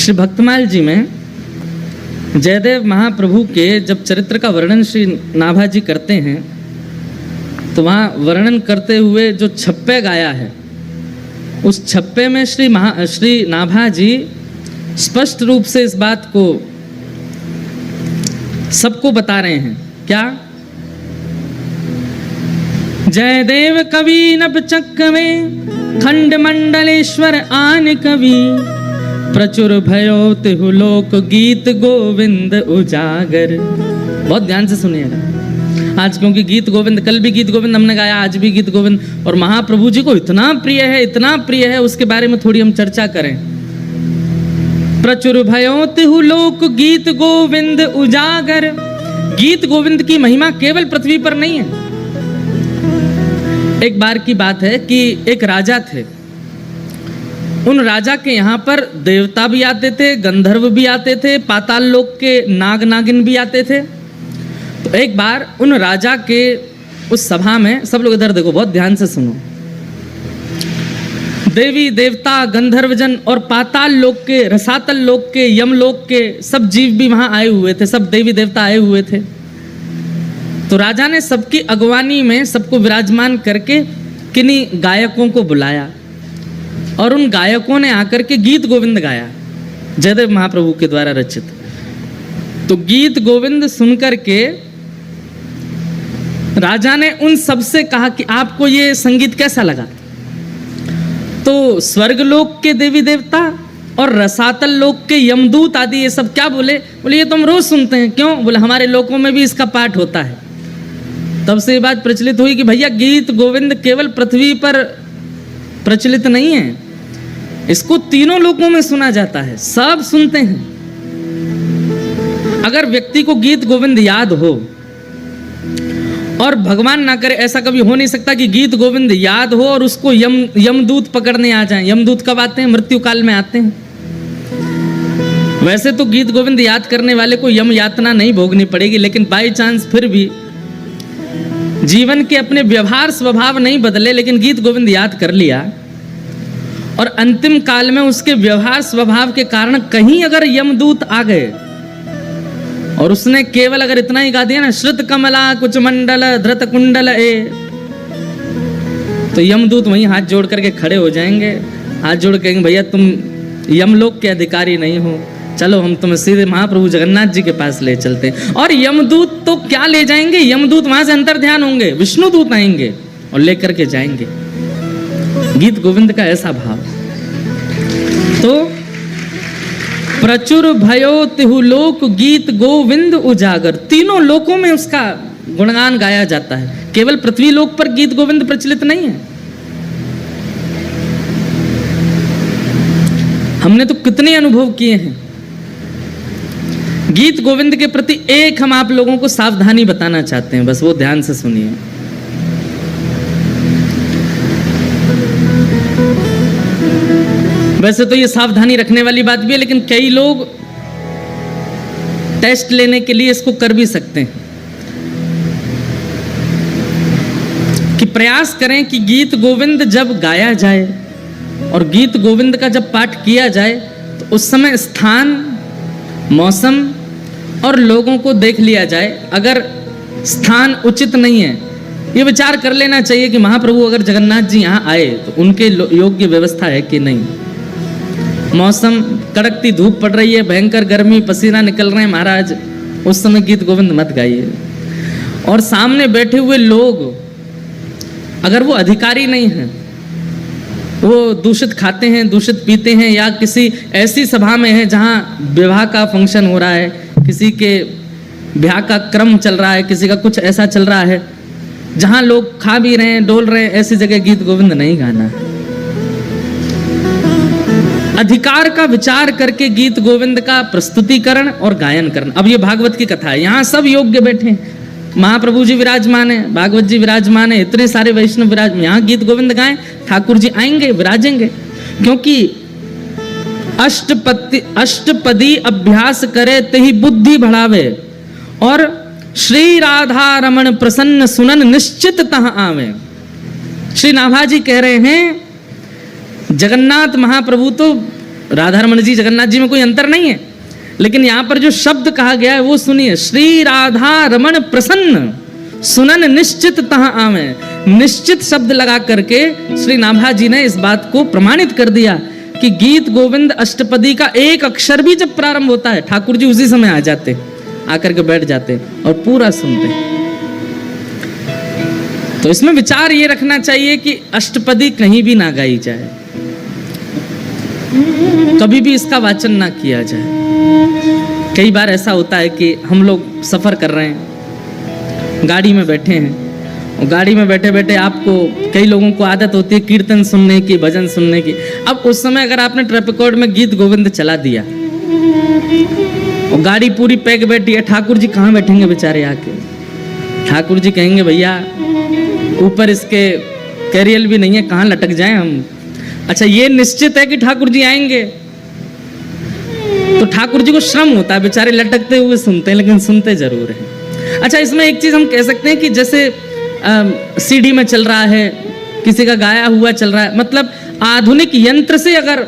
श्री भक्तमाल जी में जयदेव महाप्रभु के जब चरित्र का वर्णन श्री नाभा जी करते हैं तो वहाँ वर्णन करते हुए जो छप्पे गाया है उस छप्पे में श्री नाभा जी स्पष्ट रूप से इस बात को सबको बता रहे हैं। क्या? जयदेव कवि नभ चक्कवे खंड मंडलेश्वर आन कवि प्रचुर भयो तिहु लोक गीत गोविंद उजागर। बहुत ध्यान से सुनिएगा आज, क्योंकि गीत गोविंद, कल भी गीत गोविंद हमने गाया, आज भी गीत गोविंद, और महाप्रभु जी को इतना प्रिय है, इतना प्रिय है, उसके बारे में थोड़ी हम चर्चा करें। प्रचुर भयो तिहु लोक गीत गोविंद उजागर। गीत गोविंद की महिमा केवल पृथ्वी पर नहीं है। एक बार की बात है कि एक राजा थे, उन राजा के यहाँ पर देवता भी आते थे, गंधर्व भी आते थे, पाताल लोक के नाग नागिन भी आते थे। तो एक बार उन राजा के उस सभा में, सब लोग इधर देखो, बहुत ध्यान से सुनो, देवी देवता गंधर्वजन और पाताल लोक के, रसातल लोक के, यमलोक के सब जीव भी वहां आए हुए थे, सब देवी देवता आए हुए थे। तो राजा ने सबकी अगवानी में सबको विराजमान करके किन्हीं गायकों को बुलाया और उन गायकों ने आकर के गीत गोविंद गाया, जयदेव महाप्रभु के द्वारा रचित। तो गीत गोविंद सुनकर के राजा ने उन सबसे कहा कि आपको ये संगीत कैसा लगा? तो स्वर्गलोक के देवी देवता और रसातल लोक के यमदूत आदि ये सब क्या बोले? बोले ये तो हम रोज सुनते हैं। क्यों? बोले हमारे लोकों में भी इसका पाठ होता है। तब से ये बात प्रचलित हुई कि भैया गीत गोविंद केवल पृथ्वी पर प्रचलित नहीं है, इसको तीनों लोकों में सुना जाता है, सब सुनते हैं। अगर व्यक्ति को गीत गोविंद याद हो, और भगवान ना करे ऐसा कभी हो नहीं सकता कि गीत गोविंद याद हो और उसको यमदूत पकड़ने आ जाएं। यमदूत कब आते हैं? मृत्यु काल में आते हैं। वैसे तो गीत गोविंद याद करने वाले को यम यातना नहीं भोगनी पड़ेगी, लेकिन बाई चांस फिर भी जीवन के अपने व्यवहार स्वभाव नहीं बदले, लेकिन गीत गोविंद याद कर लिया और अंतिम काल में उसके व्यवहार स्वभाव के कारण कहीं अगर यमदूत आ गए और उसने केवल अगर इतना ही गा दिया ना, श्रुत कमला कुछ मंडल धृत कुंडल ए, तो यमदूत वहीं हाथ जोड़ करके खड़े हो जाएंगे, हाथ जोड़ कहेंगे भैया तुम यमलोक के अधिकारी नहीं हो, चलो हम तुम्हें सीधे महाप्रभु जगन्नाथ जी के पास ले चलते हैं। और यमदूत तो क्या ले जाएंगे, यमदूत वहां से अंतर ध्यान होंगे, विष्णु दूत आएंगे और लेकर के जाएंगे। गीत गोविंद का ऐसा भाव। तो प्रचुर भयो तिहु लोक गीत गोविंद उजागर, तीनों लोकों में उसका गुणगान गाया जाता है, केवल पृथ्वी लोक पर गीत गोविंद प्रचलित नहीं है। हमने तो कितने अनुभव किए हैं। गीत गोविंद के प्रति एक हम आप लोगों को सावधानी बताना चाहते हैं, बस वो ध्यान से सुनिए। वैसे तो ये सावधानी रखने वाली बात भी है, लेकिन कई लोग टेस्ट लेने के लिए इसको कर भी सकते हैं कि प्रयास करें कि गीत गोविंद जब गाया जाए और गीत गोविंद का जब पाठ किया जाए तो उस समय स्थान, मौसम और लोगों को देख लिया जाए। अगर स्थान उचित नहीं है, ये विचार कर लेना चाहिए कि महाप्रभु अगर जगन्नाथ जी यहाँ आए तो उनके योग्य व्यवस्था है कि नहीं। मौसम, कड़कती धूप पड़ रही है, भयंकर गर्मी, पसीना निकल रहे हैं महाराज, उस समय गीत गोविंद मत गाइए। और सामने बैठे हुए लोग अगर वो अधिकारी नहीं हैं, वो दूषित खाते हैं, दूषित पीते हैं, या किसी ऐसी सभा में है जहाँ विवाह का फंक्शन हो रहा है, किसी के ब्याह का क्रम चल रहा है, किसी का कुछ ऐसा चल रहा है जहाँ लोग खा भी रहे हैं, डोल रहे हैं, ऐसी जगह गीत गोविंद नहीं गाना। अधिकार का विचार करके गीत गोविंद का प्रस्तुतिकरण और गायन करना। अब ये भागवत की कथा है, यहाँ सब योग्य बैठे हैं, महाप्रभु जी विराजमान है, भागवत जी विराजमान है, इतने सारे वैष्णव विराजमान, यहाँ गीत गोविंद गाएं, ठाकुर जी आएंगे, विराजेंगे। क्योंकि अष्टपदी अभ्यास करे तही बुद्धि बढ़ावे, और श्री राधा रमण प्रसन्न सुनन निश्चित तह आवे। श्री नाभा जी कह रहे हैं जगन्नाथ महाप्रभु तो राधा रमन जी जगन्नाथ जी में कोई अंतर नहीं है, लेकिन यहाँ पर जो शब्द कहा गया है वो सुनिए, श्री राधा रमन प्रसन्न सुनन निश्चित तहाँ आवे। निश्चित शब्द लगा करके श्री नाभा जी ने इस बात को प्रमाणित कर दिया कि गीत गोविंद अष्टपदी का एक अक्षर भी जब प्रारंभ होता है ठाकुर जी उसी समय आ जाते, आकर के बैठ जाते और पूरा सुनते। तो इसमें विचार ये रखना चाहिए कि अष्टपदी कहीं भी ना गाई जाए, कभी भी इसका वाचन ना किया जाए। कई बार ऐसा होता है कि हम लोग सफर कर रहे हैं, गाड़ी में बैठे हैं, और गाड़ी में बैठे बैठे आपको, कई लोगों को आदत होती है कीर्तन सुनने की, भजन सुनने की। अब उस समय अगर आपने ट्रैप रिकॉर्ड में गीत गोविंद चला दिया और गाड़ी पूरी पैक बैठी है, ठाकुर जी कहाँ बैठेंगे बेचारे आके? ठाकुर जी कहेंगे भैया ऊपर इसके कैरियल भी नहीं है, कहाँ लटक जाएं हम। अच्छा, ये निश्चित है कि ठाकुर जी आएंगे, तो ठाकुर जी को श्रम होता है, बेचारे लटकते हुए सुनते हैं, लेकिन सुनते जरूर हैं। अच्छा, इसमें एक चीज हम कह सकते हैं कि जैसे सीडी में चल रहा है, किसी का गाया हुआ चल रहा है, मतलब आधुनिक यंत्र से अगर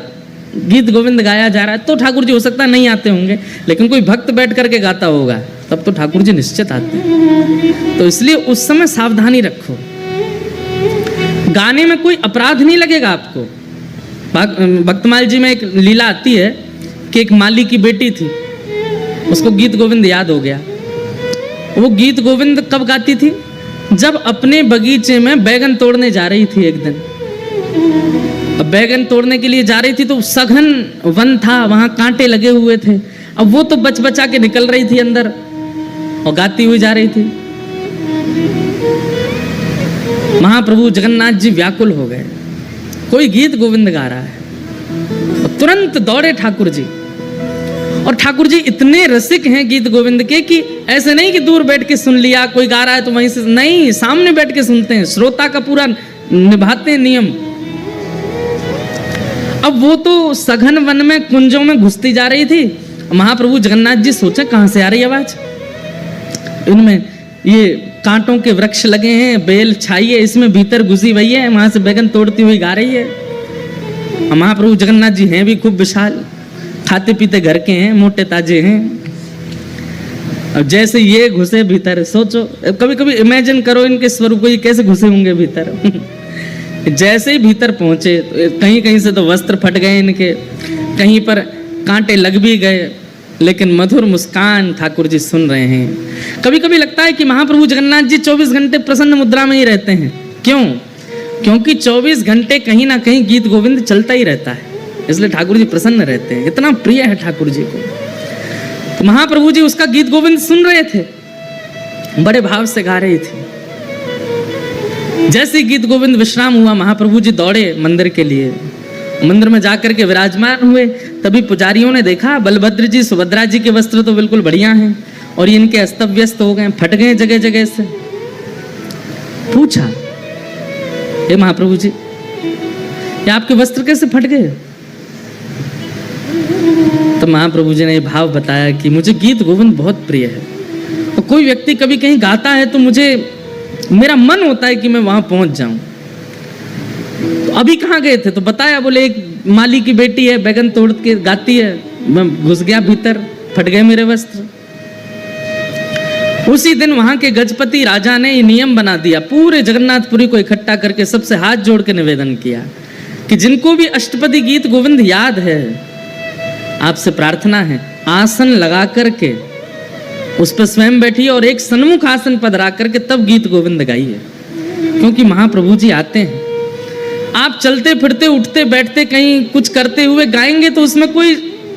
गीत गोविंद गाया जा रहा है तो ठाकुर जी हो सकता है नहीं आते होंगे, लेकिन कोई भक्त बैठ करके गाता होगा तब तो ठाकुर जी निश्चित आते हैं। तो इसलिए उस समय सावधानी रखो, गाने में कोई अपराध नहीं लगेगा आपको। भक्तमाल जी में एक लीला आती है कि एक माली की बेटी थी, उसको गीत गोविंद याद हो गया। वो गीत गोविंद कब गाती थी? जब अपने बगीचे में बैगन तोड़ने जा रही थी एक दिन। अब बैगन तोड़ने के लिए जा रही थी तो सघन वन था, वहां कांटे लगे हुए थे। अब वो तो बच बचा के निकल रही थी अंदर और गाती हुई जा रही थी। महाप्रभु जगन्नाथ जी व्याकुल हो गए, कोई गीत गोविंद गा रहा है, और तुरंत दौड़े ठाकुर जी। और ठाकुर जी इतने रसिक हैं गीत गोविंद के कि ऐसे नहीं कि दूर बैठ के सुन लिया, कोई गा रहा है तो वहीं से, नहीं, सामने बैठ के सुनते हैं, श्रोता का पूरा निभाते हैं नियम। अब वो तो सघन वन में कुंजों में घुसती जा रही थी। महाप्रभु जगन्नाथ जी सोचे कहां से आ रही आवाज, इनमें ये कांटों के वृक्ष लगे हैं, बेल छाई है, इसमें भीतर घुसी हुई है, वहां से बैगन तोड़ती हुई गा रही है। महाप्रभु जगन्नाथ जी हैं भी खूब विशाल, खाते पीते घर के हैं, मोटे ताजे हैं। अब जैसे ये घुसे भीतर, सोचो कभी कभी इमेजिन करो इनके स्वरूप को, ये कैसे घुसे होंगे भीतर। जैसे ही भीतर पहुंचे तो कहीं कहीं से तो वस्त्र फट गए इनके, कहीं पर कांटे लग भी गए, लेकिन मधुर मुस्कान ठाकुर जी सुन रहे हैं। कभी कभी लगता है कि महाप्रभु जगन्नाथ जी 24 घंटे प्रसन्न मुद्रा में ही रहते हैं। क्यों? क्योंकि 24 घंटे कहीं ना कहीं गीत गोविंद चलता ही रहता है, इसलिए ठाकुर जी प्रसन्न रहते हैं, इतना प्रिय है ठाकुर जी को। तो महाप्रभु जी उसका गीत गोविंद सुन रहे थे, बड़े भाव से गा रही थी। जैसे गीत गोविंद विश्राम हुआ, महाप्रभु जी दौड़े मंदिर के लिए। मंदिर में जाकर के विराजमान हुए, तभी पुजारियों ने देखा बलभद्र जी सुभद्रा जी के वस्त्र तो बिल्कुल बढ़िया हैं और इनके अस्त व्यस्त हो गए, फट गए जगह जगह से। पूछा, हे महाप्रभु जी, ये आपके वस्त्र कैसे फट गए? तो महाप्रभु जी ने ये भाव बताया कि मुझे गीत गोविंद बहुत प्रिय है, और कोई व्यक्ति कभी कहीं गाता है तो मुझे, मेरा मन होता है कि मैं वहां पहुंच जाऊं। तो अभी कहाँ गए थे? तो बताया, बोले एक माली की बेटी है, बैगन तोड़ के गाती है, मैं घुस गया भीतर, फट गए मेरे वस्त्र। उसी दिन वहां के गजपति राजा ने ये नियम बना दिया, पूरे जगन्नाथपुरी को इकट्ठा करके सबसे हाथ जोड़ के निवेदन किया कि जिनको भी अष्टपदी गीत गोविंद याद है, आपसे प्रार्थना है, आसन लगा करके उस पर स्वयं बैठिए और एक सन्मुख आसन पधरा करके तब गीत गोविंद गाइए, क्योंकि महाप्रभु जी आते हैं। आप चलते फिरते उठते बैठते कहीं कुछ करते हुए गाएंगे तो उसमें कोई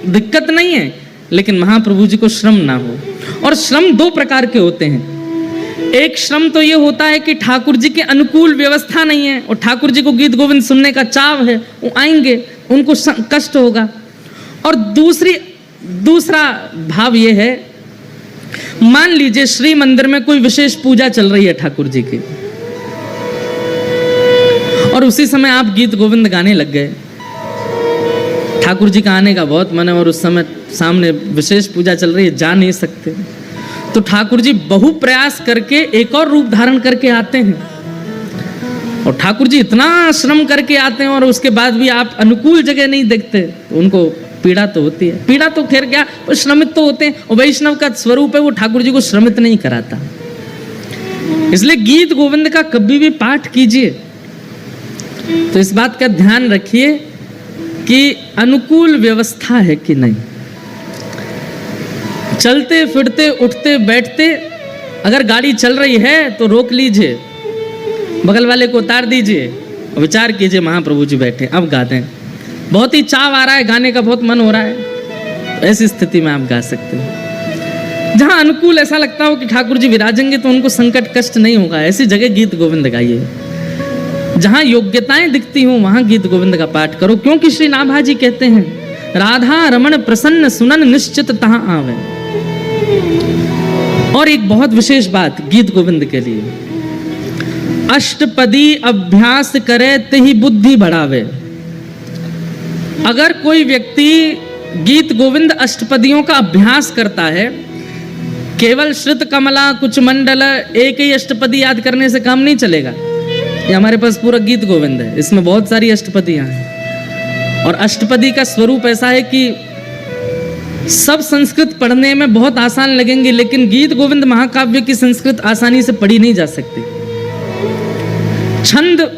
दिक्कत नहीं है, लेकिन महाप्रभु जी को श्रम ना हो। और श्रम दो प्रकार के होते हैं। एक श्रम तो ये होता है कि ठाकुर जी के अनुकूल व्यवस्था नहीं है और ठाकुर जी को गीत गोविंद सुनने का चाव है, वो आएंगे, उनको कष्ट होगा। और दूसरा भाव ये है, मान लीजिए श्री मंदिर में कोई विशेष पूजा चल रही है ठाकुर जी की, और उसी समय आप गीत गोविंद गाने लग गए। ठाकुर जी का आने का बहुत मन है और उस समय सामने विशेष पूजा चल रही है, जा नहीं सकते, तो ठाकुर जी बहु प्रयास करके एक और रूप धारण करके आते हैं। और ठाकुर जी इतना श्रम करके आते हैं और उसके बाद भी आप अनुकूल जगह नहीं देखते, तो उनको पीड़ा तो होती है। पीड़ा तो खैर क्या, वो श्रमित तो होते हैं, और वैष्णव का स्वरूप है वो ठाकुर जी को श्रमित नहीं कराता। इसलिए गीत गोविंद का कभी भी पाठ कीजिए तो इस बात का ध्यान रखिए कि अनुकूल व्यवस्था है कि नहीं। चलते फिरते उठते बैठते अगर गाड़ी चल रही है तो रोक लीजिए, बगल वाले को उतार दीजिए और विचार कीजिए महाप्रभु जी बैठे, अब गाते हैं। बहुत ही चाव आ रहा है, गाने का बहुत मन हो रहा है, तो ऐसी स्थिति में आप गा सकते हैं। जहां अनुकूल ऐसा लगता हो कि ठाकुर जी विराजेंगे तो उनको संकट कष्ट नहीं होगा, ऐसी जगह गीत गोविंद गाइए। जहां योग्यताएं दिखती हों वहां गीत गोविंद का पाठ करो, क्योंकि श्री नाभा जी कहते हैं राधा रमण प्रसन्न सुनन निश्चित तहां आवे। और एक बहुत विशेष बात गीत गोविंद के लिए, अष्टपदी अभ्यास करे तही बुद्धि बढ़ावे। अगर कोई व्यक्ति गीत गोविंद अष्टपदियों का अभ्यास करता है, केवल श्रुत कमला कुछ मंडल एक ही अष्टपदी याद करने से काम नहीं चलेगा। ये हमारे पास पूरा गीत गोविंद है, इसमें बहुत सारी अष्टपदियां हैं और अष्टपदी का स्वरूप ऐसा है कि सब संस्कृत पढ़ने में बहुत आसान लगेंगे, लेकिन गीत गोविंद महाकाव्य की संस्कृत आसानी से पढ़ी नहीं जा सकती। छंद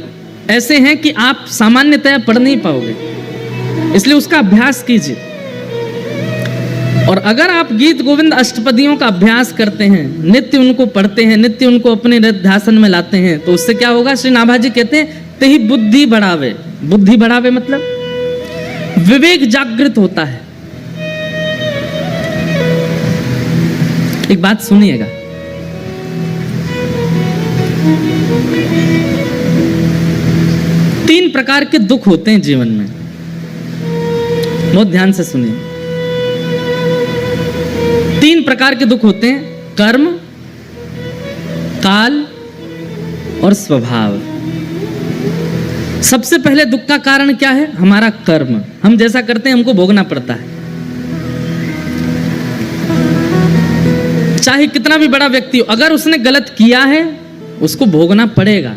ऐसे हैं कि आप सामान्यतया पढ़ नहीं पाओगे, इसलिए उसका अभ्यास कीजिए। और अगर आप गीत गोविंद अष्टपदियों का अभ्यास करते हैं, नित्य उनको पढ़ते हैं, नित्य उनको अपने ध्यान में लाते हैं, तो उससे क्या होगा, श्री नाभा जी कहते हैं तही बुद्धि बढ़ावे। बुद्धि बढ़ावे मतलब विवेक जागृत होता है। एक बात सुनिएगा, तीन प्रकार के दुख होते हैं जीवन में, बहुत ध्यान से सुनिए। तीन प्रकार के दुख होते हैं, कर्म, काल और स्वभाव। सबसे पहले दुख का कारण क्या है, हमारा कर्म। हम जैसा करते हैं हमको भोगना पड़ता है, चाहे कितना भी बड़ा व्यक्ति हो, अगर उसने गलत किया है उसको भोगना पड़ेगा।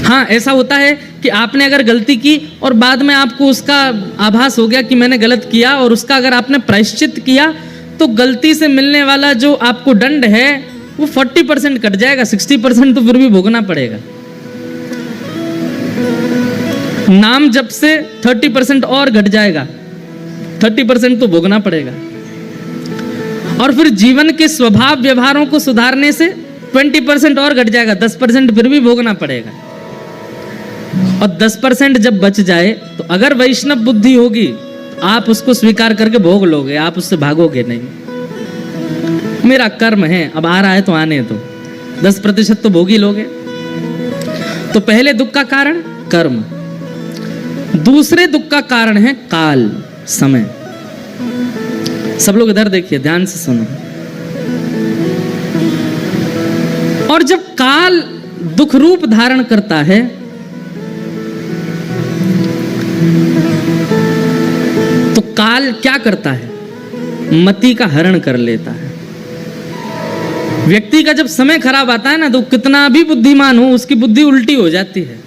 हाँ, ऐसा होता है कि आपने अगर गलती की और बाद में आपको उसका आभास हो गया कि मैंने गलत किया, और उसका अगर आपने प्रायश्चित किया तो गलती से मिलने वाला जो आपको दंड है वो 40% कट जाएगा, 60% तो फिर भी भोगना पड़ेगा। नाम जप से 30% और घट जाएगा, 30% तो भोगना पड़ेगा। और फिर जीवन के स्वभाव व्यवहारों को सुधारने से 20% और घट जाएगा, 10% फिर भी भोगना पड़ेगा। और 10% जब बच जाए तो अगर वैष्णव बुद्धि होगी तो आप उसको स्वीकार करके भोग लोगे, आप उससे भागोगे नहीं। मेरा कर्म है, अब आ रहा है तो आने दो, 10% तो भोग ही लोगे। तो पहले दुख का कारण कर्म, दूसरे दुख का कारण है काल, समय। सब लोग इधर देखिए, ध्यान से सुनो। और जब काल दुख रूप धारण करता है तो काल क्या करता है, मति का हरण कर लेता है। व्यक्ति का जब समय खराब आता है ना, तो कितना भी बुद्धिमान हो उसकी बुद्धि उल्टी हो जाती है।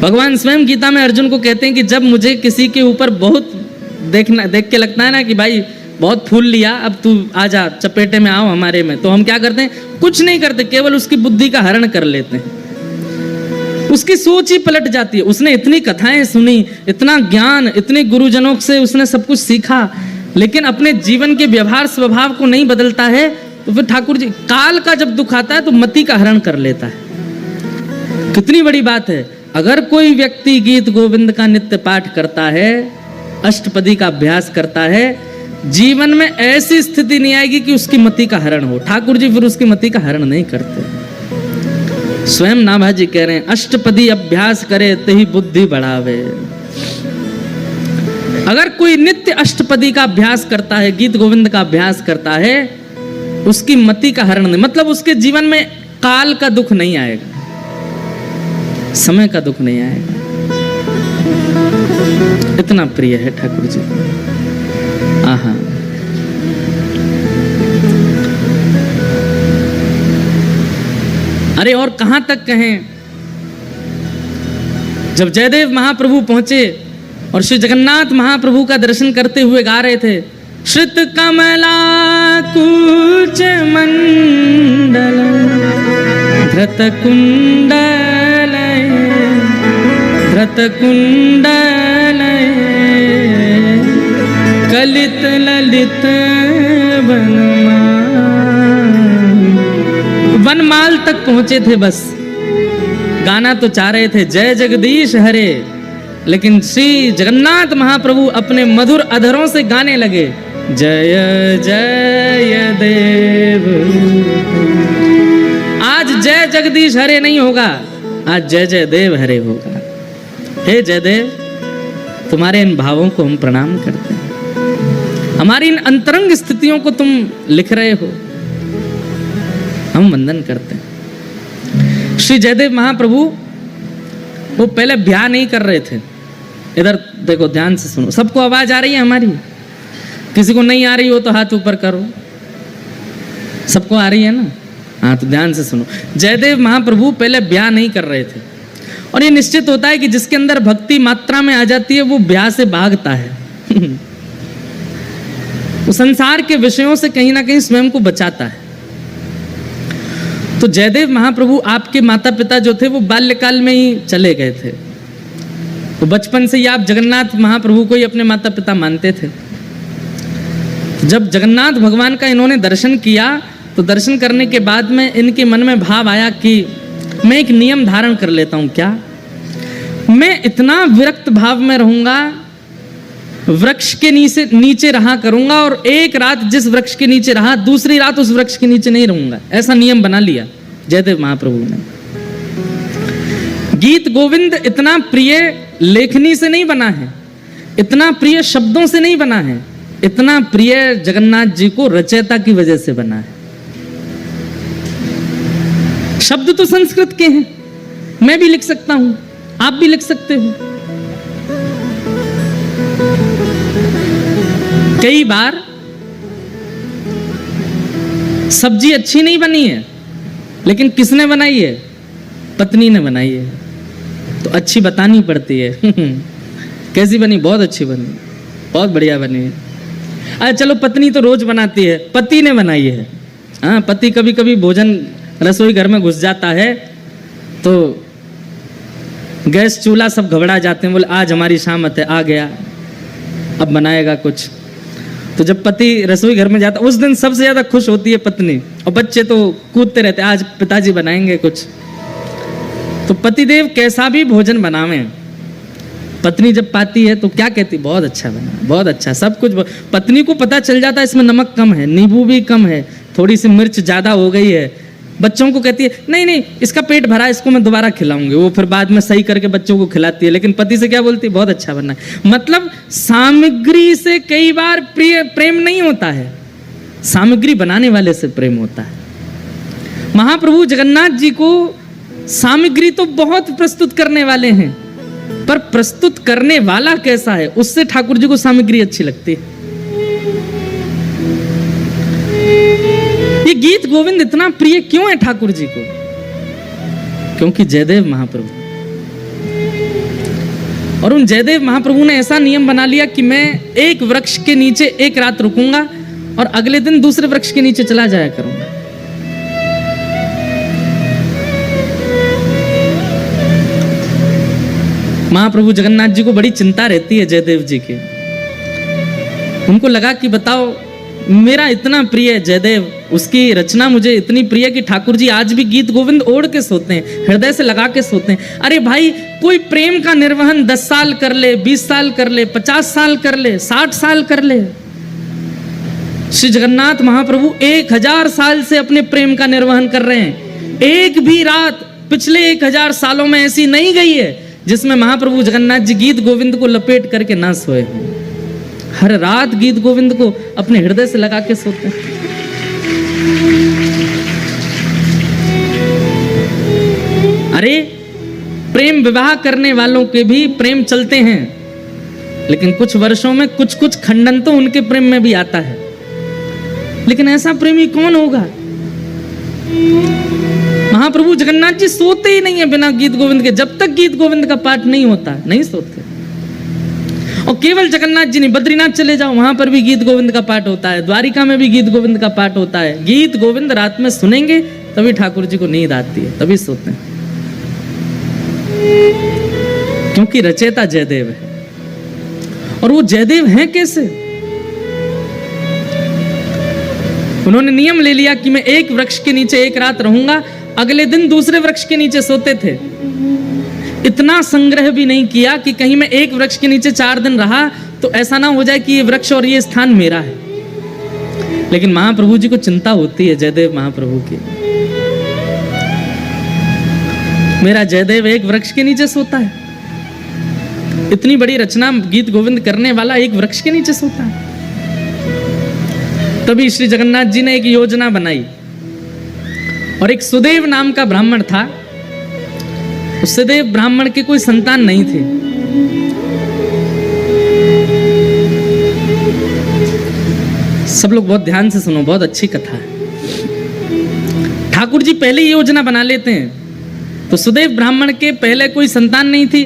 भगवान स्वयं गीता में अर्जुन को कहते हैं कि जब मुझे किसी के ऊपर बहुत देख के लगता है ना कि भाई बहुत फूल लिया, अब तू आजा चपेटे में आओ हमारे में, तो हम क्या करते हैं, कुछ नहीं करते, केवल उसकी बुद्धि का हरण कर लेते हैं। उसकी सोच ही पलट जाती है। उसने इतनी कथाएं सुनी, इतना ज्ञान, इतने गुरुजनों से उसने सब कुछ सीखा, लेकिन अपने जीवन के व्यवहार स्वभाव को नहीं बदलता है, तो फिर ठाकुर जी काल का जब दुख आता है तो मति का हरण कर लेता है। कितनी बड़ी बात है। अगर कोई व्यक्ति गीत गोविंद का नित्य पाठ करता है, अष्टपदी का अभ्यास करता है, जीवन में ऐसी स्थिति नहीं आएगी कि उसकी मति का हरण हो। ठाकुर जी फिर उसकी मति का हरण नहीं करते। स्वयं नाभा जी कह रहे हैं अष्टपदी अभ्यास करे तही बुद्धि बढ़ावे। अगर कोई नित्य अष्टपदी का अभ्यास करता है, गीत गोविंद का अभ्यास करता है, उसकी मति का हरण नहीं, मतलब उसके जीवन में काल का दुख नहीं आएगा, समय का दुख नहीं आएगा। इतना प्रिय है ठाकुर जी। आहा, अरे और कहां तक कहें, जब जयदेव महाप्रभु पहुंचे और श्री जगन्नाथ महाप्रभु का दर्शन करते हुए गा रहे थे, श्रित कमला कूच मंडल धृत कुंडल कलित ललित वनमाल तक पहुंचे थे। बस गाना तो चाह रहे थे जय जगदीश हरे, लेकिन श्री जगन्नाथ महाप्रभु अपने मधुर अधरों से गाने लगे जय जय देव। आज जय जगदीश हरे नहीं होगा, आज जय जय देव हरे होगा। हे जयदेव, तुम्हारे इन भावों को हम प्रणाम करते हैं, हमारी इन अंतरंग स्थितियों को तुम लिख रहे हो, हम वंदन करते हैं। श्री जयदेव महाप्रभु वो पहले ब्याह नहीं कर रहे थे। इधर देखो, ध्यान से सुनो, सबको आवाज आ रही है हमारी? किसी को नहीं आ रही हो तो हाथ ऊपर करो। सबको आ रही है ना? हाँ, तो ध्यान से सुनो। जयदेव महाप्रभु पहले ब्याह नहीं कर रहे थे, और ये निश्चित होता है कि जिसके अंदर भक्ति मात्रा में आ जाती है वो ब्याह से भागता है। वो संसार के विषयों से कहीं ना कहीं स्वयं को बचाता है। तो जयदेव महाप्रभु, आपके माता पिता जो थे वो बाल्यकाल में ही चले गए थे, तो बचपन से ही आप जगन्नाथ महाप्रभु को ही अपने माता पिता मानते थे। जब जगन्नाथ भगवान का इन्होंने दर्शन किया, तो दर्शन करने के बाद में इनके मन में भाव आया कि मैं एक नियम धारण कर लेता हूं। क्या? मैं इतना विरक्त भाव में रहूंगा, वृक्ष के नीचे रहा करूंगा, और एक रात जिस वृक्ष के नीचे रहा, दूसरी रात उस वृक्ष के नीचे नहीं रहूंगा। ऐसा नियम बना लिया जयदेव महाप्रभु ने। गीत गोविंद इतना प्रिय लेखनी से नहीं बना है, इतना प्रिय शब्दों से नहीं बना है, इतना प्रिय जगन्नाथ जी को रचयिता की वजह से बना है। शब्द तो संस्कृत के हैं, मैं भी लिख सकता हूं, आप भी लिख सकते हो। कई बार सब्जी अच्छी नहीं बनी है, लेकिन किसने बनाई है? पत्नी ने बनाई है, तो अच्छी बतानी पड़ती है। कैसी बनी? बहुत अच्छी बनी, बहुत बढ़िया बनी है। अरे चलो, पत्नी तो रोज बनाती है, पति ने बनाई है। हाँ, पति कभी कभी भोजन रसोई घर में घुस जाता है तो गैस चूल्हा सब घबरा जाते हैं, बोले आज हमारी शामत है, आ गया, अब बनाएगा कुछ। तो जब पति रसोई घर में जाता, उस दिन सबसे ज्यादा खुश होती है पत्नी, और बच्चे तो कूदते रहते, आज पिताजी बनाएंगे कुछ। तो पतिदेव कैसा भी भोजन बनावे, पत्नी जब पाती है तो क्या कहती? बहुत अच्छा बना, बहुत अच्छा, सब कुछ। पत्नी को पता चल जाता है इसमें नमक कम है, नींबू भी कम है, थोड़ी सी मिर्च ज्यादा हो गई है। बच्चों को कहती है नहीं नहीं, इसका पेट भरा, इसको मैं दोबारा खिलाऊंगी। वो फिर बाद में सही करके बच्चों को खिलाती है, लेकिन पति से क्या बोलती है? बहुत अच्छा बना है। मतलब सामग्री से कई बार प्रेम नहीं होता है, सामग्री बनाने वाले से प्रेम होता है। महाप्रभु जगन्नाथ जी को सामग्री तो बहुत प्रस्तुत करने वाले हैं, पर प्रस्तुत करने वाला कैसा है, उससे ठाकुर जी को सामग्री अच्छी लगती है। ये गीत गोविंद इतना प्रिय क्यों है ठाकुर जी को? क्योंकि जयदेव महाप्रभु, और उन जयदेव महाप्रभु ने ऐसा नियम बना लिया कि मैं एक वृक्ष के नीचे एक रात रुकूंगा और अगले दिन दूसरे वृक्ष के नीचे चला जाया करूंगा। महाप्रभु जगन्नाथ जी को बड़ी चिंता रहती है जयदेव जी की। उनको लगा कि बताओ, मेरा इतना प्रिय जयदेव, उसकी रचना मुझे इतनी प्रिय कि ठाकुर जी आज भी गीत गोविंद ओढ़ के सोते हैं, हृदय से लगा के सोते हैं। अरे भाई, कोई प्रेम का निर्वहन 10 साल कर ले, 20 साल कर ले, 50 साल कर ले, 60 साल कर ले। श्री जगन्नाथ महाप्रभु 1000 साल से अपने प्रेम का निर्वहन कर रहे हैं। एक भी रात पिछले 1000 सालों में ऐसी नहीं गई है जिसमें महाप्रभु जगन्नाथ जी गीत गोविंद को लपेट करके ना सोए हों। हर रात गीत गोविंद को अपने हृदय से लगा के सोते हैं। अरे, प्रेम विवाह करने वालों के भी प्रेम चलते हैं, लेकिन कुछ वर्षों में कुछ कुछ खंडन तो उनके प्रेम में भी आता है। लेकिन ऐसा प्रेमी कौन होगा महाप्रभु जगन्नाथ जी सोते ही नहीं है बिना गीत गोविंद के। जब तक गीत गोविंद का पाठ नहीं होता नहीं सोते। और केवल जगन्नाथ जी नहीं, बद्रीनाथ चले जाओ, वहां पर भी गीत गोविंद का पाठ होता है, द्वारिका में भी गीत गोविंद का पाठ होता है। गीत गोविंद रात में सुनेंगे तभी ठाकुर जी को नींद आती है, तभी सोते हैं, क्योंकि रचयिता जयदेव है। और वो जयदेव हैं कैसे? उन्होंने नियम ले लिया कि मैं एक वृक्ष के नीचे एक रात रहूंगा, अगले दिन दूसरे वृक्ष के नीचे सोते थे। इतना संग्रह भी नहीं किया कि कहीं मैं एक वृक्ष के नीचे 4 दिन रहा तो ऐसा ना हो जाए कि ये वृक्ष और ये स्थान मेरा है। लेकिन महाप्रभु जी को चिंता होती है जयदेव महाप्रभु की, मेरा जयदेव एक वृक्ष के नीचे सोता है, इतनी बड़ी रचना गीत गोविंद करने वाला एक वृक्ष के नीचे सोता है। तभी श्री जगन्नाथ जी ने एक योजना बनाई, और एक सुदेव नाम का ब्राह्मण था। उस सुदेव ब्राह्मण के कोई संतान नहीं थे। सब लोग बहुत ध्यान से सुनो, बहुत अच्छी कथा है। ठाकुर जी पहले ही योजना बना लेते हैं। तो सुदेव ब्राह्मण के पहले कोई संतान नहीं थी,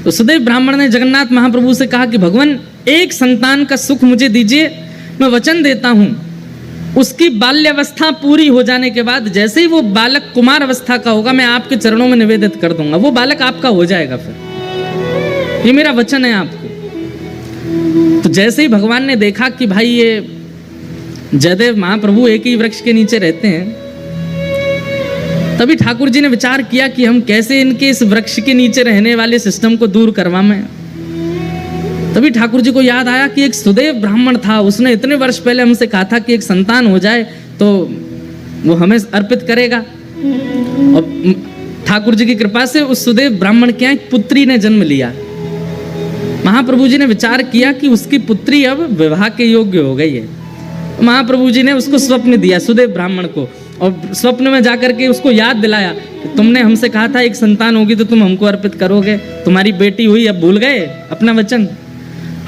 तो सुदेव ब्राह्मण ने जगन्नाथ महाप्रभु से कहा कि भगवान एक संतान का सुख मुझे दीजिए, मैं वचन देता हूं उसकी बाल्यावस्था पूरी हो जाने के बाद जैसे ही वो बालक कुमार अवस्था का होगा मैं आपके चरणों में निवेदित कर दूंगा, वो बालक आपका हो जाएगा। फिर ये मेरा वचन है आपको। तो जैसे ही भगवान ने देखा कि भाई ये जयदेव महाप्रभु एक ही वृक्ष के नीचे रहते हैं, तभी ठाकुर जी ने विचार किया कि हम कैसे इनके इस वृक्ष के नीचे रहने वाले सिस्टम को दूर करवाएं। तभी ठाकुर जी को याद आया कि एक सुदेव ब्राह्मण था, उसने इतने वर्ष पहले हमसे कहा था कि एक संतान हो जाए तो वो हमें अर्पित करेगा। और ठाकुर जी की कृपा से उस सुदेव ब्राह्मण के यहाँ एक पुत्री ने जन्म लिया। महाप्रभु जी ने विचार किया कि उसकी पुत्री अब विवाह के योग्य हो गई है। महाप्रभु जी ने उसको स्वप्न दिया सुदेव ब्राह्मण को, और स्वप्न में जाकर के उसको याद दिलाया कि तुमने हमसे कहा था एक संतान होगी तो तुम हमको अर्पित करोगे, तुम्हारी बेटी हुई, अब भूल गए अपना वचन।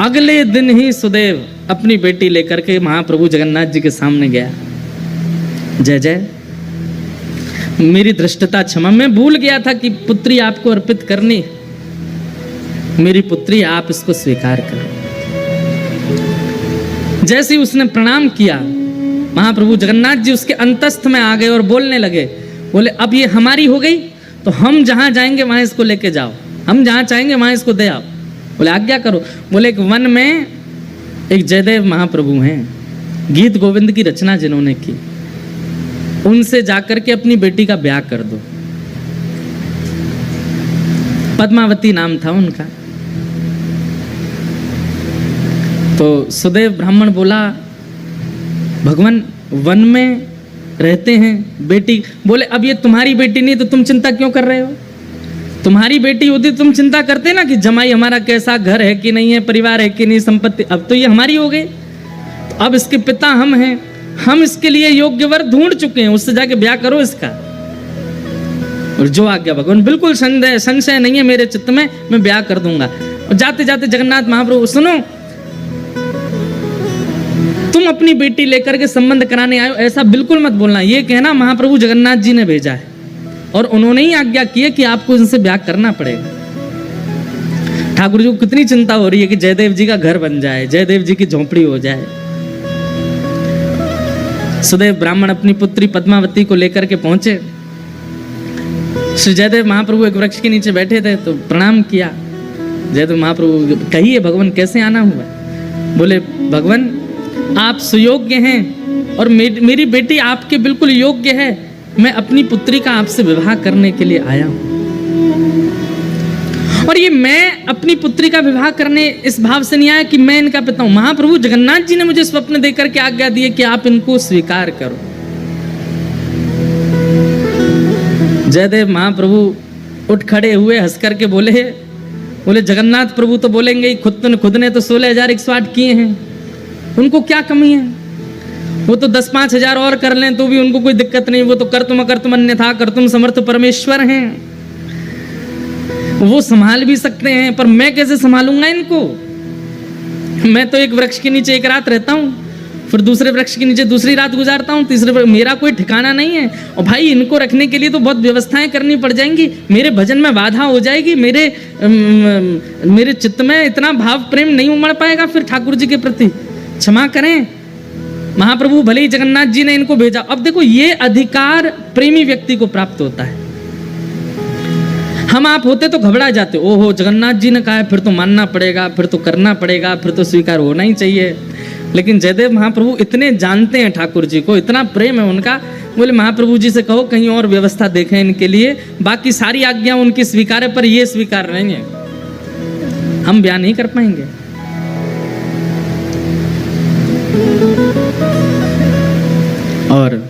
अगले दिन ही सुदेव अपनी बेटी लेकर के महाप्रभु जगन्नाथ जी के सामने गया। जय जय, मेरी दृष्टता क्षमा, मैं भूल गया था कि पुत्री आपको अर्पित करनी, मेरी पुत्री आप इसको स्वीकार करो। जैसे ही उसने प्रणाम किया, महाप्रभु जगन्नाथ जी उसके अंतस्थ में आ गए और बोलने लगे, बोले अब ये हमारी हो गई तो हम जहां जाएंगे वहां इसको लेके जाओ, हम जहां चाहेंगे वहां इसको दे आओ। बोले आज्ञा करो। बोले एक वन में एक जयदेव महाप्रभु हैं, गीत गोविंद की रचना जिन्होंने की, उनसे जाकर के अपनी बेटी का ब्याह कर दो। पद्मावती नाम था उनका। तो सुदेव ब्राह्मण बोला भगवान वन में रहते हैं बेटी, बोले अब ये तुम्हारी बेटी नहीं तो तुम चिंता क्यों कर रहे हो? तुम्हारी बेटी होती तुम चिंता करते ना कि जमाई हमारा कैसा, घर है कि नहीं है, परिवार है कि नहीं, संपत्ति। अब तो ये हमारी हो गई, तो अब इसके पिता हम हैं, हम इसके लिए योग्य वर ढूंढ चुके हैं, उससे जाके ब्याह करो इसका। और जो आज्ञा भगवान, बिल्कुल संशय नहीं है मेरे चित्त में, मैं ब्याह कर दूंगा। और जाते जाते जगन्नाथ महाप्रभु, सुनो तुम अपनी बेटी लेकर के संबंध कराने आए हो ऐसा बिल्कुल मत बोलना, ये कहना महाप्रभु जगन्नाथ जी ने भेजा है और उन्होंने ही आज्ञा की है कि आपको इनसे ब्याह करना पड़ेगा। ठाकुर जी को कितनी चिंता हो रही है कि जयदेव जी का घर बन जाए, जयदेव जी की झोंपड़ी हो जाए। सुदेव ब्राह्मण अपनी पुत्री पद्मावती को लेकर के पहुंचे। श्री जयदेव महाप्रभु एक वृक्ष के नीचे बैठे थे तो प्रणाम किया। जयदेव महाप्रभु, कहिए भगवान कैसे आना हुआ? बोले भगवान आप सुयोग्य हैं और मेरी बेटी आपके बिल्कुल योग्य है, मैं अपनी पुत्री का आपसे विवाह करने के लिए आया हूं। और ये मैं अपनी पुत्री का विवाह करने इस भाव से नहीं आया कि मैं इनका पिता हूं। महाप्रभु जगन्नाथ जी ने मुझे स्वप्न देकर के आज्ञा दी है कि आप इनको स्वीकार करो। जयदेव महाप्रभु उठ खड़े हुए, हंस करके बोले जगन्नाथ प्रभु तो बोलेंगे ही, खुद ने तो 16,108 किए हैं, उनको क्या कमी है? वो तो 10-5 हजार और कर लें तो भी उनको कोई दिक्कत नहीं, वो तो कर्तुम अकर्तुम अन्यथा कर्तुम समर्थ परमेश्वर हैं, वो संभाल भी सकते हैं। पर मैं कैसे संभालूंगा इनको? मैं तो एक वृक्ष के नीचे एक रात रहता हूं, फिर दूसरे वृक्ष के नीचे दूसरी रात गुजारता हूँ, मेरा कोई ठिकाना नहीं है। और भाई इनको रखने के लिए तो बहुत व्यवस्थाएं करनी पड़ जाएंगी, मेरे भजन में बाधा हो जाएगी, मेरे चित्त में इतना भाव प्रेम नहीं उमड़ पाएगा फिर ठाकुर जी के प्रति। क्षमा करें महाप्रभु, भले ही जगन्नाथ जी ने इनको भेजा। अब देखो ये अधिकार प्रेमी व्यक्ति को प्राप्त होता है। हम आप होते तो घबरा जाते, ओहो जगन्नाथ जी ने कहा है फिर तो मानना पड़ेगा, फिर तो करना पड़ेगा, फिर तो स्वीकार होना ही चाहिए। लेकिन जयदेव महाप्रभु इतने जानते हैं ठाकुर जी को, इतना प्रेम है उनका, बोले महाप्रभु जी से कहो कहीं और व्यवस्था देखें इनके लिए, बाकी सारी आज्ञा उनकी स्वीकार है पर ये स्वीकार नहीं है, हम बयान नहीं कर पाएंगे। और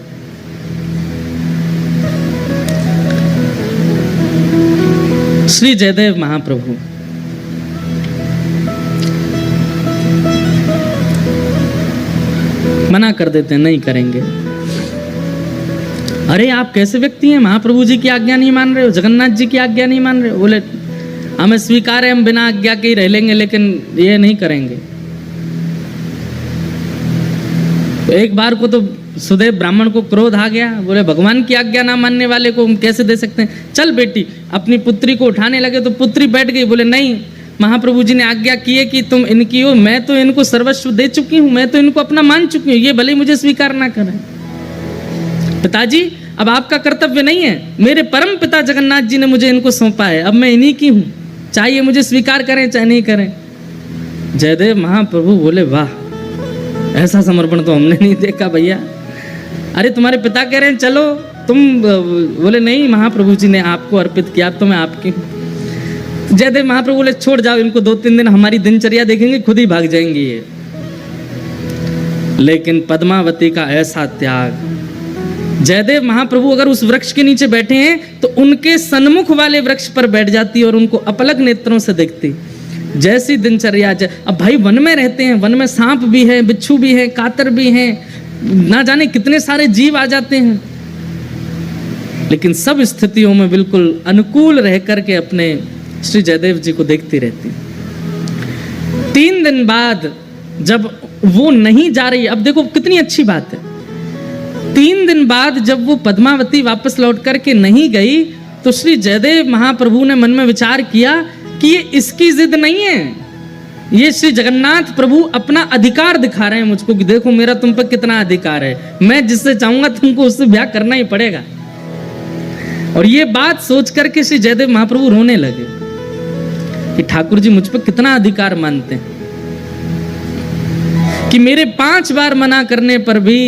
श्री जयदेव महाप्रभु मना कर देते हैं, नहीं करेंगे। अरे आप कैसे व्यक्ति हैं, महाप्रभु जी की आज्ञा नहीं मान रहे हो, जगन्नाथ जी की आज्ञा नहीं मान रहे हो। बोले हमें स्वीकार है, हम बिना आज्ञा के ही रह लेंगे, लेकिन ये नहीं करेंगे। तो एक बार को तो सुदेव ब्राह्मण को क्रोध आ गया, बोले भगवान की आज्ञा ना मानने वाले को हम कैसे दे सकते हैं, चल बेटी। अपनी पुत्री को उठाने लगे तो पुत्री बैठ गई, बोले नहीं महाप्रभु जी ने आज्ञा की है कि तुम इनकी हो, मैं तो इनको सर्वस्व दे चुकी हूँ, मैं तो इनको अपना मान चुकी हूँ, ये भले मुझे स्वीकार ना करें। पिताजी अब आपका कर्तव्य नहीं है, मेरे परम पिता जगन्नाथ जी ने मुझे इनको सौंपा है, अब मैं इन्हीं की हूँ, चाहे मुझे स्वीकार करें चाहे नहीं करें। जयदेव महाप्रभु बोले वाह, ऐसा समर्पण तो हमने नहीं देखा भैया। अरे तुम्हारे पिता कह रहे हैं चलो तुम, बोले नहीं महाप्रभु जी ने आपको अर्पित किया, तो मैं आपकी। जयदेव महाप्रभु बोले छोड़ जाओ इनको, 2-3 दिन हमारी दिनचर्या देखेंगे, खुद ही भाग जाएंगे ये। लेकिन पद्मावती का ऐसा त्याग, जयदेव महाप्रभु अगर उस वृक्ष के नीचे बैठे हैं तो उनके सन्मुख वाले वृक्ष पर बैठ जाती और उनको अपलक नेत्रों से देखती। जैसी दिनचर्या, अब भाई वन में रहते हैं, वन में सांप भी है, बिच्छू भी है, कातर भी हैं, ना जाने कितने सारे जीव आ जाते हैं, लेकिन सब स्थितियों में बिल्कुल अनुकूल रह करके अपने श्री जयदेव जी को देखती रहती। 3 दिन बाद जब वो नहीं जा रही, अब देखो कितनी अच्छी बात है, 3 दिन बाद जब वो पद्मावती वापस लौट करके नहीं गई तो श्री जयदेव महाप्रभु ने मन में विचार किया कि ये इसकी जिद नहीं है, ये श्री जगन्नाथ प्रभु अपना अधिकार दिखा रहे हैं मुझको कि देखो मेरा तुम पर कितना अधिकार है, मैं जिससे चाहूंगा तुमको उससे ब्याह करना ही पड़ेगा। और ये बात सोच करके श्री जयदेव महाप्रभु रोने लगे कि ठाकुर जी मुझ पर कितना अधिकार मानते हैं कि मेरे 5 बार मना करने पर भी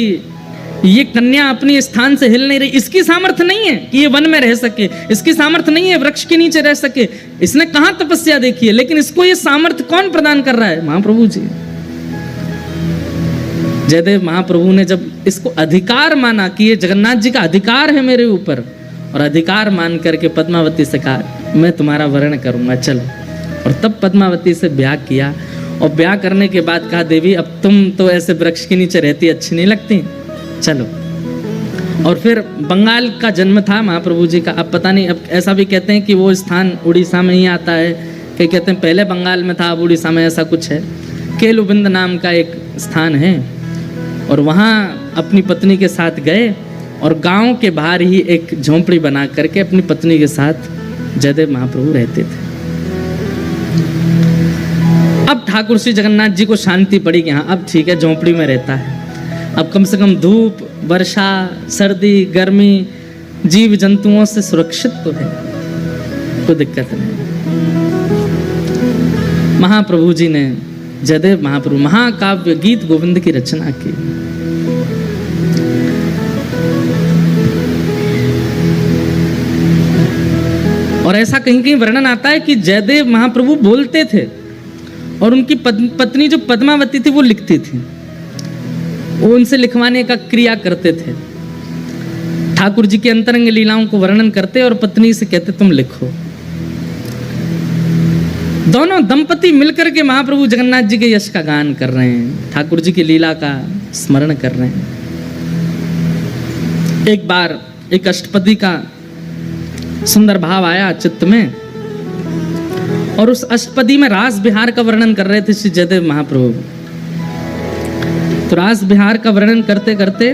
ये कन्या अपने स्थान से हिल नहीं रही। इसकी सामर्थ्य नहीं है कि ये वन में रह सके, इसकी सामर्थ्य नहीं है वृक्ष के नीचे रह सके, इसने कहां तपस्या देखी है, लेकिन इसको ये सामर्थ्य कौन प्रदान कर रहा है, महाप्रभु जी। जयदेव महाप्रभु ने जब इसको अधिकार माना कि ये जगन्नाथ जी का अधिकार है मेरे ऊपर, और अधिकार मान करके पद्मावती से कहा मैं तुम्हारा वर्ण करूंगा चलो। और तब पद्मावती से ब्याह किया, और ब्याह करने के बाद कहा देवी अब तुम तो ऐसे वृक्ष के नीचे रहती अच्छी नहीं लगती, चलो। और फिर बंगाल का जन्म था महाप्रभु जी का। अब पता नहीं, अब ऐसा भी कहते हैं कि वो स्थान उड़ीसा में ही आता है, कई कहते हैं पहले बंगाल में था अब उड़ीसा में, ऐसा कुछ है। केलुबिंद नाम का एक स्थान है, और वहाँ अपनी पत्नी के साथ गए और गांव के बाहर ही एक झोंपड़ी बना करके अपनी पत्नी के साथ जयदेव महाप्रभु रहते थे। अब ठाकुर श्री जगन्नाथ जी को शांति पड़ी कि हाँ अब ठीक है, झोंपड़ी में रहता है, अब कम से कम धूप, वर्षा, सर्दी, गर्मी, जीव जंतुओं से सुरक्षित तो है, कोई दिक्कत नहीं। महाप्रभु जी ने, जयदेव महाप्रभु महाकाव्य गीत गोविंद की रचना की। और ऐसा कहीं कहीं वर्णन आता है कि जयदेव महाप्रभु बोलते थे और उनकी पत्नी जो पद्मावती थी वो लिखती थी, वो उनसे लिखवाने का क्रिया करते थे। ठाकुर जी के अंतरंग लीलाओं को वर्णन करते और पत्नी से कहते तुम लिखो। दोनों दंपति मिलकर के महाप्रभु जगन्नाथ जी के यश का गान कर रहे हैं, ठाकुर जी की लीला का स्मरण कर रहे हैं। एक बार एक अष्टपदी का सुंदर भाव आया चित्त में, और उस अष्टपदी में रास बिहार का वर्णन कर रहे थे श्री जयदेव महाप्रभु। तो रास बिहार का वर्णन करते करते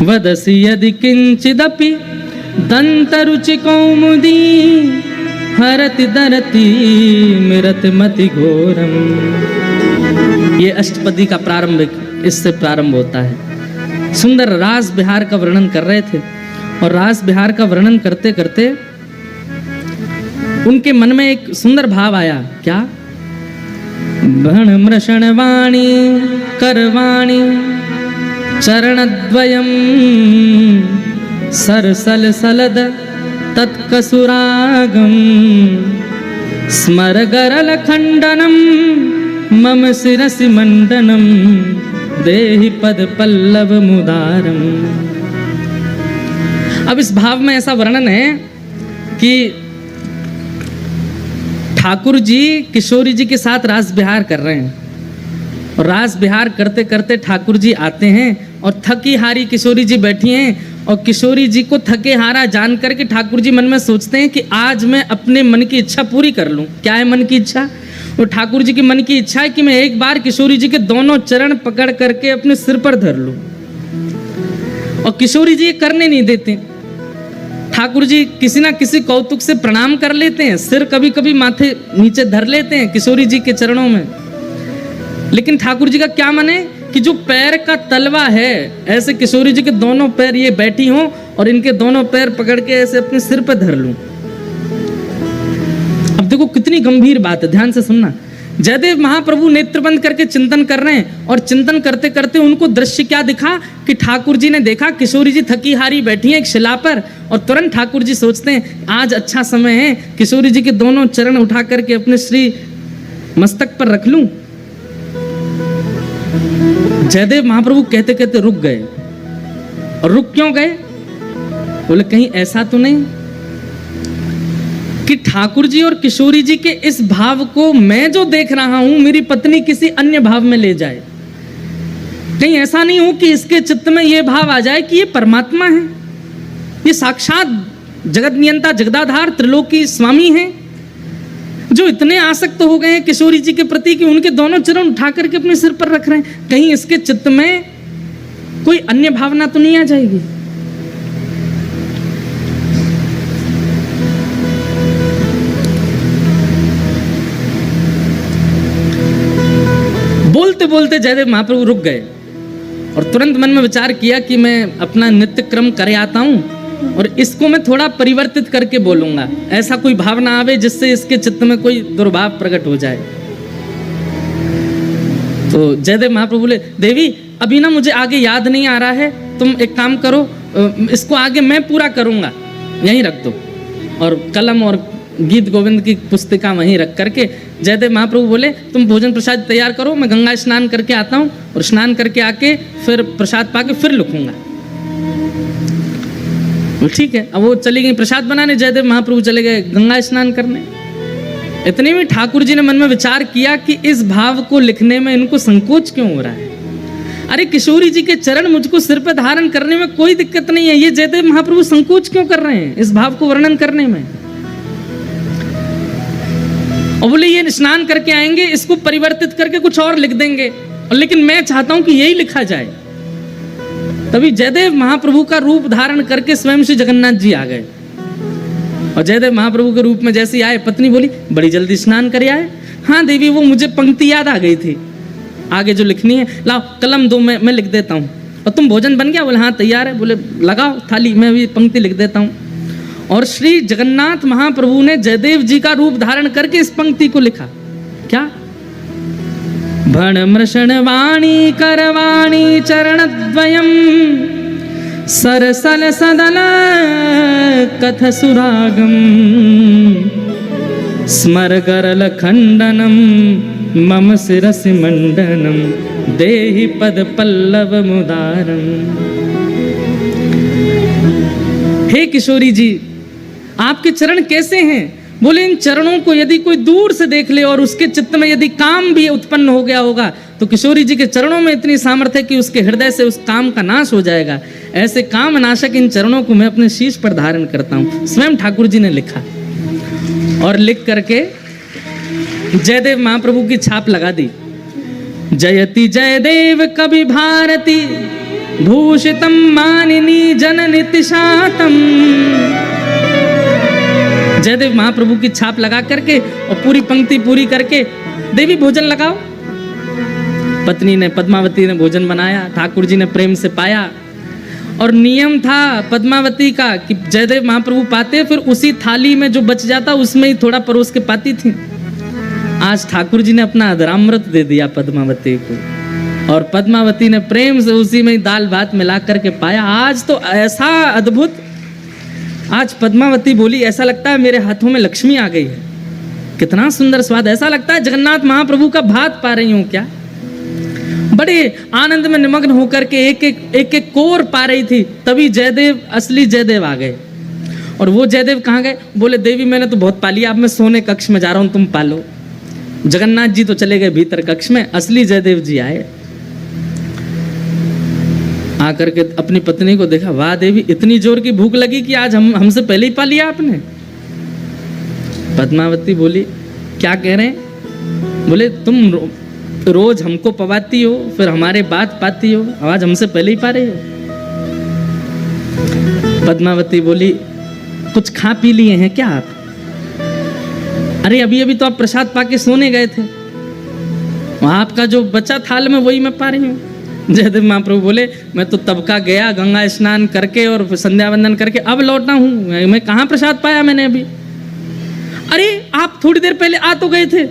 वदसि यदि किंचिदपि दंतरुचि कौमुदी हरति दरति मिरत मति घोरम। ये अष्टपदी का प्रारंभिक इससे प्रारंभ होता है। सुंदर रास बिहार का वर्णन कर रहे थे और रास बिहार का वर्णन करते करते उनके मन में एक सुंदर भाव आया। क्या? भण मृषण वाणी करवाणी चरणद्वयं सरसल सलद तत्कसुरागम स्मरगरल खंडनम मम शिरसि मंडनम देहि पद पल्लव मुदारम। अब इस भाव में ऐसा वर्णन है कि ठाकुर जी किशोरी जी के साथ रास बिहार कर रहे हैं और रास बिहार करते करते ठाकुर जी आते हैं और थकी हारी किशोरी जी बैठी हैं और किशोरी जी को थके हारा जान करके ठाकुर जी मन में सोचते हैं कि आज मैं अपने मन की इच्छा पूरी कर लूं। क्या है मन की इच्छा? और ठाकुर जी की मन की इच्छा है कि मैं एक बार किशोरी जी के दोनों चरण पकड़ करके अपने सिर पर धर लूं। और किशोरी जी ये करने नहीं देते। ठाकुर जी किसी ना किसी कौतुक से प्रणाम कर लेते हैं, सिर कभी कभी माथे नीचे धर लेते हैं किशोरी जी के चरणों में। लेकिन ठाकुर जी का क्या मन है कि जो पैर का तलवा है, ऐसे किशोरी जी के दोनों पैर ये बैठी हों और इनके दोनों पैर पकड़ के ऐसे अपने सिर पर धर लूं। अब देखो कितनी गंभीर बात है, ध्यान से सुनना। जयदेव महाप्रभु नेत्र बंद करके चिंतन कर रहे हैं और चिंतन करते करते उनको दृश्य क्या दिखा कि ठाकुर जी ने देखा किशोरी जी थकी हारी बैठी हैं एक शिला पर और तुरंत ठाकुर जी सोचते हैं आज अच्छा समय है, किशोरी जी के दोनों चरण उठा करके अपने श्री मस्तक पर रख लूं। जयदेव महाप्रभु कहते कहते रुक गए। और रुक क्यों गए? बोले कहीं ऐसा तो नहीं कि ठाकुर जी और किशोरी जी के इस भाव को मैं जो देख रहा हूं मेरी पत्नी किसी अन्य भाव में ले जाए। कहीं ऐसा नहीं हो कि इसके चित्त में यह भाव आ जाए कि ये परमात्मा है, ये साक्षात जगत नियंता जगदाधार त्रिलोकी स्वामी हैं, जो इतने आसक्त हो गए हैं किशोरी जी के प्रति कि उनके दोनों चरण उठा करके अपने सिर पर रख रहे हैं। कहीं इसके चित्त में कोई अन्य भावना तो नहीं आ जाएगी? बोलते बोलते जयदेव महाप्रभु रुक गए और तुरंत मन में विचार किया कि मैं अपना नित्य क्रम करे आता हूं और इसको मैं थोड़ा परिवर्तित करके बोलूंगा, ऐसा कोई भावना आवे जिससे इसके चित्त में कोई दुर्भाव प्रकट हो जाए। तो जयदेव महाप्रभु बोले देवी अभी ना मुझे आगे याद नहीं आ रहा है, तुम एक काम करो, इसको आगे मैं पूरा करूंगा, यहीं रख दो। और कलम और गीत गोविंद की पुस्तिका वहीं रख करके जयदेव महाप्रभु बोले तुम भोजन प्रसाद तैयार करो, मैं गंगा स्नान करके आता हूँ और स्नान करके आके फिर प्रसाद पाके फिर लिखूंगा। ठीक है। अब वो चली गई प्रसाद बनाने, जयदेव महाप्रभु चले गए गंगा स्नान करने। इतने में ठाकुर जी ने मन में विचार किया कि इस भाव को लिखने में इनको संकोच क्यों हो रहा है। अरे किशोरी जी के चरण मुझको सिर पर धारण करने में कोई दिक्कत नहीं है, ये जयदेव महाप्रभु संकोच क्यों कर रहे हैं इस भाव को वर्णन करने में। और बोले ये स्नान करके आएंगे, इसको परिवर्तित करके कुछ और लिख देंगे, और लेकिन मैं चाहता हूं कि यही लिखा जाए। तभी जयदेव महाप्रभु का रूप धारण करके स्वयं श्री जगन्नाथ जी आ गए। और जयदेव महाप्रभु के रूप में जैसे ही आए, पत्नी बोली बड़ी जल्दी स्नान कर आए। हाँ देवी, वो मुझे पंक्ति याद आ गई थी, आगे जो लिखनी है, लाओ कलम दो, मैं लिख देता हूँ। और तुम भोजन बन गया? बोले हाँ तैयार है। बोले लगाओ थाली, मैं भी पंक्ति लिख देता हूँ। और श्री जगन्नाथ महाप्रभु ने जयदेव जी का रूप धारण करके इस पंक्ति को लिखा। क्या? भण मृषण वाणी करवाणी चरणद्वयम सरसल सदन कथ सुरागम स्मर गरल खंडनम मम शिरसि मंडनम देहि पद पल्लव मुदारम। हे किशोरी जी, आपके चरण कैसे हैं? बोले इन चरणों को यदि कोई दूर से देख ले और उसके चित्त में यदि काम भी उत्पन्न हो गया होगा तो किशोरी जी के चरणों में इतनी सामर्थ्य है कि उसके हृदय से उस काम का नाश हो जाएगा। ऐसे काम नाशक इन चरणों को मैं अपने शीश पर धारण करता हूँ, स्वयं ठाकुर जी ने लिखा। और लिख करके जयदेव महाप्रभु की छाप लगा दी। जयति जयदेव कवि भारती भूषितम मानिनी जननितिशातम। जयदेव महाप्रभु की छाप लगा करके और पूरी पंक्ति पूरी करके, देवी भोजन लगाओ। पत्नी ने, पद्मावती ने भोजन बनाया, ठाकुर जी ने प्रेम से पाया। और नियम था पद्मावती का कि जयदेव महाप्रभु पाते, फिर उसी थाली में जो बच जाता उसमें ही थोड़ा परोस के पाती थी। आज ठाकुर जी ने अपना अधरामृत दे दिया पद्मावती को, और पद्मावती ने प्रेम से उसी में ही दाल भात मिला करके पाया। आज तो ऐसा अद्भुत, आज पद्मावती बोली ऐसा लगता है मेरे हाथों में लक्ष्मी आ गई है, कितना सुंदर स्वाद, ऐसा लगता है जगन्नाथ महाप्रभु का भात पा रही हूं क्या। बड़े आनंद में निमग्न होकर के एक एक कोर पा रही थी, तभी जयदेव, असली जयदेव आ गए। और वो जयदेव कहाँ गए? बोले देवी मैंने तो बहुत पा लिया, अब मैं सोने कक्ष में जा रहा हूं, तुम पालो। जगन्नाथ जी तो चले गए भीतर कक्ष में, असली जयदेव जी आए। आकर के अपनी पत्नी को देखा, वाह देवी इतनी जोर की भूख लगी कि आज हमसे पहले ही पा लिया आपने। पद्मावती बोली क्या कह रहे हैं? बोले तुम रोज हमको पवाती हो, फिर हमारे बात पाती हो, आज हमसे पहले ही पा रही हो। पद्मावती बोली कुछ खा पी लिए हैं क्या आप? अरे अभी अभी तो आप प्रसाद पाके सोने गए थे, वहां आपका जो बचा थाल में वही मैं पा रही हूँ। जयदेव महाप्रभु बोले मैं तो तब का गया, गंगा स्नान करके और संध्या वंदन करके अब लौटा हूँ, मैं कहाँ प्रसाद पाया मैंने अभी। अरे आप थोड़ी देर पहले आ तो गए थे,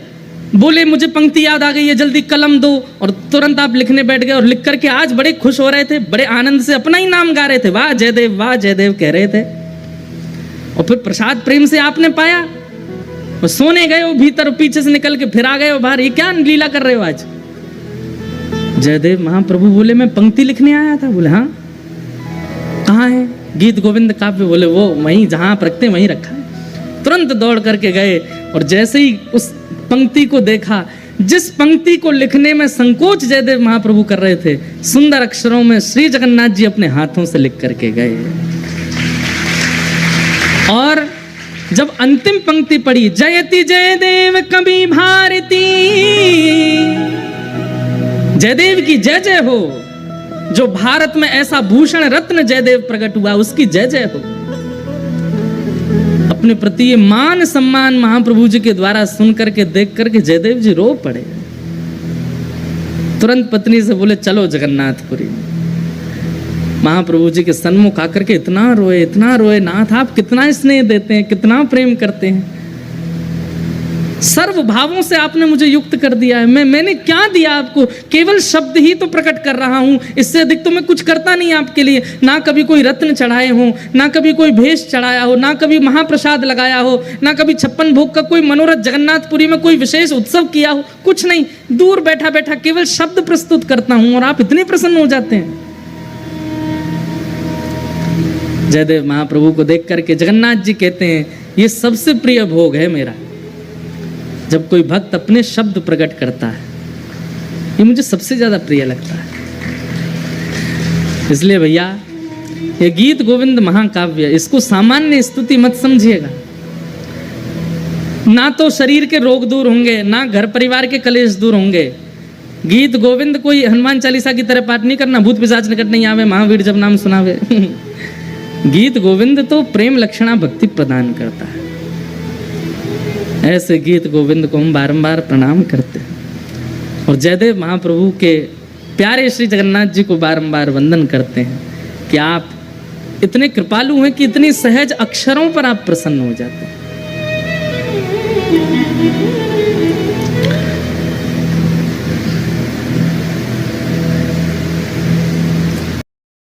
बोले मुझे पंक्ति याद आ गई है, जल्दी कलम दो, और तुरंत आप लिखने बैठ गए और लिख करके आज बड़े खुश हो रहे थे, बड़े आनंद से अपना ही नाम गा रहे थे, वाह जयदेव कह रहे थे। और फिर प्रसाद प्रेम से आपने पाया और सोने गए हो भीतर, पीछे से निकल के फिर आ गए हो बाहर, ये क्या लीला कर रहे हो आज? जयदेव महाप्रभु बोले मैं पंक्ति लिखने आया था। बोले हाँ कहाँ है? गीत गोविंद काव्य। बोले वो वहीं जहां आप रखते वहीं रखा है। तुरंत दौड़ करके गए और जैसे ही उस पंक्ति को देखा, जिस पंक्ति को लिखने में संकोच जयदेव महाप्रभु कर रहे थे, सुंदर अक्षरों में श्री जगन्नाथ जी अपने हाथों से लिख करके गए। और जब अंतिम पंक्ति पढ़ी, जयति जयदेव कवि भारती, जयदेव की जय जय हो, जो भारत में ऐसा भूषण रत्न जयदेव प्रकट हुआ उसकी जय जय हो। अपने प्रति ये मान सम्मान महाप्रभु जी के द्वारा सुन करके देख करके जयदेव जी रो पड़े। तुरंत पत्नी से बोले चलो जगन्नाथपुरी। महाप्रभु जी के सन्मुख आकर के इतना रोए, नाथ आप कितना स्नेह देते हैं, कितना प्रेम करते हैं, सर्व भावों से आपने मुझे युक्त कर दिया है। मैंने क्या दिया आपको? केवल शब्द ही तो प्रकट कर रहा हूं, इससे अधिक तो मैं कुछ करता नहीं आपके लिए। ना कभी कोई रत्न चढ़ाए हो, ना कभी कोई भेष चढ़ाया हो, ना कभी महाप्रसाद लगाया हो, ना कभी 56 भोग का कोई मनोरथ जगन्नाथपुरी में कोई विशेष उत्सव किया हो, कुछ नहीं। दूर बैठा बैठा केवल शब्द प्रस्तुत करता हूं और आप इतने प्रसन्न हो जाते हैं। जयदेव महाप्रभु को देख करके जगन्नाथ जी कहते हैं ये सबसे प्रिय भोग है मेरा, जब कोई भक्त अपने शब्द प्रकट करता है, ये मुझे सबसे ज्यादा प्रिय लगता है। इसलिए भैया ये गीत गोविंद महाकाव्य, इसको सामान्य स्तुति मत समझिएगा। ना तो शरीर के रोग दूर होंगे, ना घर परिवार के कलेश दूर होंगे। गीत गोविंद कोई हनुमान चालीसा की तरह पाठ नहीं करना, भूत पिशाच निकट नहीं आवे, महावीर जब नाम सुनावे। गीत गोविंद तो प्रेम लक्षणा भक्ति प्रदान करता है। ऐसे गीत गोविंद को हम बारंबार प्रणाम करते हैं और जयदेव महाप्रभु के प्यारे श्री जगन्नाथ जी को बारंबार वंदन करते हैं कि आप इतने कृपालु हैं कि इतनी सहज अक्षरों पर आप प्रसन्न हो जाते हैं।